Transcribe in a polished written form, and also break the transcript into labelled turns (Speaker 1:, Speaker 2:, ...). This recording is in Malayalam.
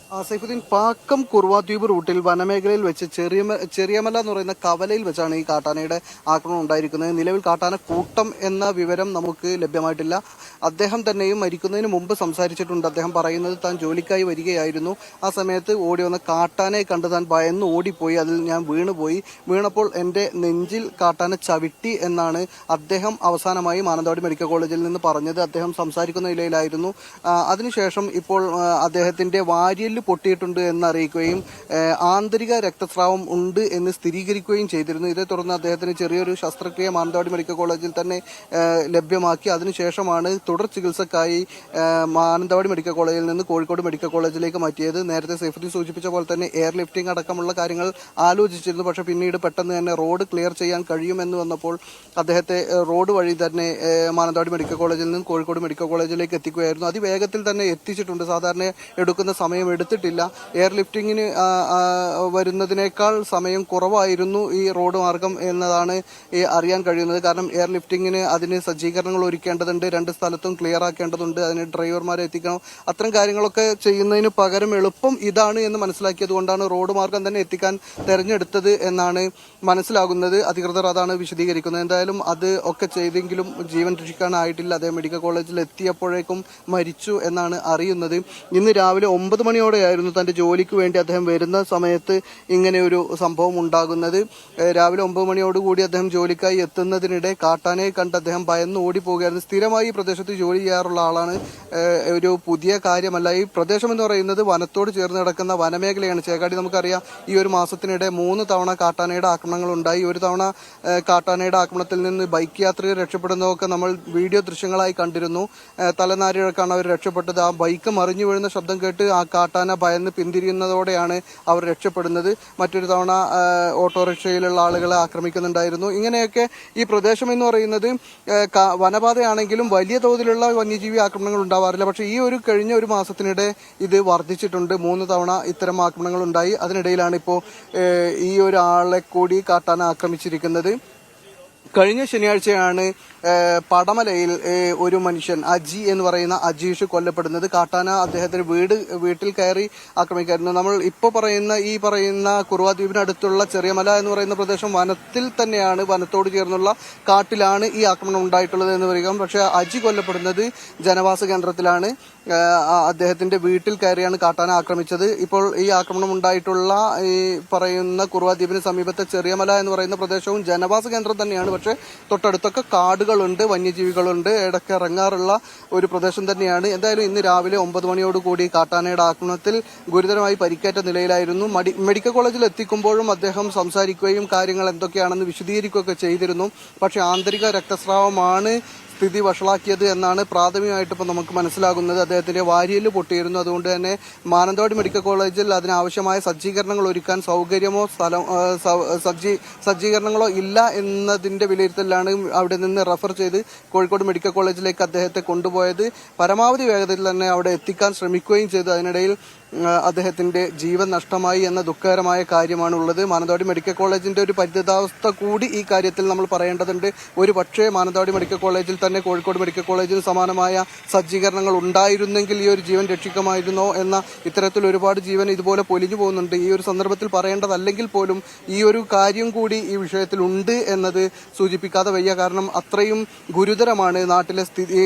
Speaker 1: സൈഫുദ്ദീൻ, പാക്കം കുറുവാദ്വീപ് റൂട്ടിൽ വനമേഖലയിൽ വെച്ച് ചെറിയമല എന്ന് പറയുന്ന കവലയിൽ വെച്ചാണ് ഈ കാട്ടാനയുടെ ആക്രമണം ഉണ്ടായിരിക്കുന്നത്. നിലവിൽ കാട്ടാന കൂട്ടം എന്ന വിവരം നമുക്ക് ലഭ്യമായിട്ടില്ല. അദ്ദേഹം തന്നെയും മരിക്കുന്നതിന് മുമ്പ് സംസാരിച്ചിട്ടുണ്ട്. അദ്ദേഹം പറയുന്നത് താൻ ജോലിക്കായി വരികയായിരുന്നു, ആ സമയത്ത് ഓടി വന്ന കാട്ടാനയെ കണ്ട് താൻ ഭയന്ന് ഓടിപ്പോയി, അതിൽ ഞാൻ വീണപ്പോൾ എൻ്റെ നെഞ്ചിൽ കാട്ടാന ചവിട്ടി എന്നാണ് അദ്ദേഹം അവസാനമായി മാനന്തവാടി മെഡിക്കൽ കോളേജിൽ നിന്ന് പറഞ്ഞത്. അദ്ദേഹം സംസാരിക്കുന്ന നിലയിലായിരുന്നു. അതിനുശേഷം ഇപ്പോൾ അദ്ദേഹത്തിൻ്റെ വാരിയൽ പൊട്ടിയിട്ടുണ്ട് എന്നറിയിക്കുകയും ആന്തരിക രക്തസ്രാവം ഉണ്ട് എന്ന് സ്ഥിരീകരിക്കുകയും ചെയ്തിരുന്നു. ഇതേ തുടർന്ന് അദ്ദേഹത്തിന് ചെറിയൊരു ശസ്ത്രക്രിയ മാനന്തവാടി മെഡിക്കൽ കോളേജിൽ തന്നെ ലഭ്യമാക്കി. അതിനുശേഷമാണ് തുടർ ചികിത്സക്കായി മാനന്തവാടി മെഡിക്കൽ കോളേജിൽ നിന്ന് കോഴിക്കോട് മെഡിക്കൽ കോളേജിലേക്ക് മാറ്റിയത്. നേരത്തെ സൈഫുദ്ദീൻ സൂചിപ്പിച്ച പോലെ തന്നെ എയർ ലിഫ്റ്റിംഗ് അടക്കമുള്ള കാര്യങ്ങൾ ആലോചിച്ചിരുന്നു. പക്ഷെ പിന്നീട് പെട്ടെന്ന് തന്നെ റോഡ് ക്ലിയർ ചെയ്യാൻ കഴിയുമെന്ന് വന്നപ്പോൾ അദ്ദേഹത്തെ റോഡ് വഴി തന്നെ മാനന്തവാടി മെഡിക്കൽ കോളേജിൽ നിന്ന് കോഴിക്കോട് മെഡിക്കൽ കോളേജിലേക്ക് എത്തിക്കുകയായിരുന്നു. അതിവേഗത്തിൽ തന്നെ എത്തിച്ചിട്ടുണ്ട്. സാധാരണ എടുക്കുന്ന സമയം എടുത്തിട്ടില്ല. എയർ ലിഫ്റ്റിങ്ങിന് വരുന്നതിനേക്കാൾ സമയം കുറവായിരുന്നു ഈ റോഡ് മാർഗം എന്നതാണ് അറിയാൻ കഴിയുന്നത്. കാരണം എയർ ലിഫ്റ്റിങ്ങിന് അതിന് സജ്ജീകരണങ്ങൾ ഒരുക്കേണ്ടതുണ്ട്, രണ്ട് സ്ഥലത്തും ക്ലിയർ ആക്കേണ്ടതുണ്ട്, അതിന് ഡ്രൈവർമാരെ എത്തിക്കണം. അത്തരം കാര്യങ്ങളൊക്കെ ചെയ്യുന്നതിന് പകരം എളുപ്പം ഇതാണ് എന്ന് മനസ്സിലാക്കിയത് കൊണ്ടാണ് റോഡ് മാർഗം തന്നെ എത്തിക്കാൻ തെരഞ്ഞെടുത്തത് എന്നാണ് മനസ്സിലാകുന്നത്. അധികൃതർ അതാണ് വിശദീകരിക്കുന്നത്. എന്തായാലും അത് ഒക്കെ ചെയ്തെങ്കിലും ജീവൻ രക്ഷിക്കാനായിട്ടില്ല. അദ്ദേഹം മെഡിക്കൽ കോളേജിൽ എത്തിയപ്പോഴേക്കും മരിച്ചു എന്നാണ് അറിയുന്നത്. ഇന്ന് രാവിലെ 9 മണിയോടെയായിരുന്നു തൻ്റെ ജോലിക്ക് വേണ്ടി അദ്ദേഹം വരുന്ന സമയത്ത് ഇങ്ങനെ ഒരു സംഭവം ഉണ്ടാകുന്നത്. രാവിലെ 9 മണിയോടുകൂടി അദ്ദേഹം ജോലിക്കായി എത്തുന്നതിനിടെ കാട്ടാനയെ കണ്ട് അദ്ദേഹം ഭയന്ന് ഓടിപ്പോവുകയായിരുന്നു. സ്ഥിരമായി ഈ പ്രദേശത്ത് ജോലി ചെയ്യാറുള്ള ആളാണ്. ഒരു പുതിയ കാര്യമല്ല. ഈ പ്രദേശം എന്ന് പറയുന്നത് വനത്തോട് ചേർന്ന് കിടക്കുന്ന വനമേഖലയാണ്. ചേക്കാടി നമുക്കറിയാം, ഈ ഒരു മാസത്തിനിടെ 3 തവണ കാട്ടാനയുടെ ആക്രമണങ്ങൾ ഉണ്ടായി. ഒരു തവണ കാട്ടാനയുടെ ആക്രമണത്തിൽ നിന്ന് ബൈക്ക് യാത്രികർ രക്ഷപ്പെടുന്നതൊക്കെ നമ്മൾ വീഡിയോ ദൃശ്യങ്ങളായി കണ്ടിരുന്നു. തലനാരിഴക്കാണ് അവർ രക്ഷപ്പെട്ടത്. ആ ബൈക്ക് മറിഞ്ഞു വീഴുന്ന ശബ്ദം കേട്ട് ആ കാട്ടാന ഭയന്ന് പിന്തിരിയുന്നതോടെയാണ് അവർ രക്ഷപ്പെടുന്നത്. മറ്റൊരു തവണ ഓട്ടോറിക്ഷയിലുള്ള ആളുകളെ ആക്രമിക്കുന്നുണ്ടായിരുന്നു. ഇങ്ങനെയൊക്കെ ഈ പ്രദേശം എന്ന് പറയുന്നത് വനപാതയാണെങ്കിലും വലിയ തോതിലുള്ള വന്യജീവി ആക്രമണങ്ങൾ ഉണ്ടാവാറില്ല. പക്ഷേ കഴിഞ്ഞ ഒരു മാസത്തിനിടെ ഇത് വർദ്ധിച്ചിട്ടുണ്ട്. 3 തവണ ഇത്തരം ആക്രമണങ്ങൾ ഉണ്ടായി. അതിനിടയിലാണ് ഇപ്പോൾ ഈ ഒരാളെ കൂടി കാട്ടാന ആക്രമിച്ചിരിക്കുന്നത്. കഴിഞ്ഞ ശനിയാഴ്ചയാണ് പടമലയിൽ ഒരു മനുഷ്യൻ അജി എന്ന് പറയുന്ന അജീഷ് കൊല്ലപ്പെടുന്നത്. കാട്ടാന അദ്ദേഹത്തിന് വീട്ടിൽ കയറി ആക്രമിക്കായിരുന്നു. നമ്മൾ ഇപ്പോൾ പറയുന്ന കുറുവാദ്വീപിനടുത്തുള്ള ചെറിയമല എന്ന് പറയുന്ന പ്രദേശം വനത്തിൽ തന്നെയാണ്, വനത്തോട് ചേർന്നുള്ള കാട്ടിലാണ് ഈ ആക്രമണം ഉണ്ടായിട്ടുള്ളത് എന്ന് പറയുക. പക്ഷേ അജി കൊല്ലപ്പെടുന്നത് ജനവാസ കേന്ദ്രത്തിലാണ്. അദ്ദേഹത്തിന്റെ വീട്ടിൽ കയറിയാണ് കാട്ടാന ആക്രമിച്ചത്. ഇപ്പോൾ ഈ ആക്രമണം ഉണ്ടായിട്ടുള്ള ഈ പറയുന്ന കുറുവാദ്വീപിന് സമീപത്തെ ചെറിയമല എന്ന് പറയുന്ന പ്രദേശവും ജനവാസ കേന്ദ്രം തന്നെയാണ്. പക്ഷെ തൊട്ടടുത്തൊക്കെ കാടുകളുണ്ട്, വന്യജീവികളുണ്ട്, ഇടയ്ക്ക് ഇറങ്ങാറുള്ള ഒരു പ്രദേശം തന്നെയാണ്. എന്തായാലും ഇന്ന് രാവിലെ 9 മണിയോടുകൂടി കാട്ടാനയുടെ ആക്രമണത്തിൽ ഗുരുതരമായി പരിക്കേറ്റ നിലയിലായിരുന്നു. മെഡിക്കൽ കോളേജിൽ എത്തിക്കുമ്പോഴും അദ്ദേഹം സംസാരിക്കുകയും കാര്യങ്ങൾ എന്തൊക്കെയാണെന്ന് വിശദീകരിക്കുകയൊക്കെ ചെയ്തിരുന്നു. പക്ഷെ ആന്തരിക രക്തസ്രാവമാണ് സ്ഥിതി വഷളാക്കിയത് എന്നാണ് പ്രാഥമികമായിട്ട് ഇപ്പോൾ നമുക്ക് മനസ്സിലാകുന്നത്. അദ്ദേഹത്തിന്റെ വാരിയല് പൊട്ടിയിരുന്നു. അതുകൊണ്ട് തന്നെ മാനന്തവാടി മെഡിക്കൽ കോളേജിൽ അതിനാവശ്യമായ സജ്ജീകരണങ്ങൾ ഒരുക്കാൻ സൗകര്യമോ സജ്ജീകരണങ്ങളോ ഇല്ല എന്നതിന്റെ വിലയിരുത്തലാണ് അവിടെ നിന്ന് റെഫർ ചെയ്ത് കോഴിക്കോട് മെഡിക്കൽ കോളേജിലേക്ക് അദ്ദേഹത്തെ കൊണ്ടുപോയത്. പരമാവധി വേഗതയിൽ തന്നെ അവിടെ എത്തിക്കാൻ ശ്രമിക്കുകയും ചെയ്തു. അതിനിടയിൽ അദ്ദേഹത്തിന്റെ ജീവൻ നഷ്ടമായി എന്ന ദുഃഖകരമായ കാര്യമാണുള്ളത്. മാനന്തവാടി മെഡിക്കൽ കോളേജിന്റെ ഒരു പരിതാവസ്ഥ കൂടി ഈ കാര്യത്തിൽ നമ്മൾ പറയേണ്ടതുണ്ട്. ഒരു പക്ഷേ മാനന്തവാടി മെഡിക്കൽ കോളേജിൽ തന്നെ കോഴിക്കോട് മെഡിക്കൽ കോളേജിൽ സമാനമായ സജ്ജീകരണങ്ങൾ ഉണ്ടായിരുന്നെങ്കിൽ ഈ ഒരു ജീവൻ രക്ഷിക്കുമായിരുന്നോ എന്ന ഇത്തരത്തിൽ ഒരുപാട് ജീവൻ ഇതുപോലെ പൊലിഞ്ഞു പോകുന്നുണ്ട്. ഈ ഒരു സന്ദർഭത്തിൽ പറയേണ്ടതല്ലെങ്കിൽ പോലും ഈ ഒരു കാര്യം കൂടി ഈ വിഷയത്തിൽ ഉണ്ട് എന്നത് സൂചിപ്പിക്കാതെ വയ്യ. കാരണം അത്രയും ഗുരുതരമാണ് നാട്ടിലെ സ്ഥിതി.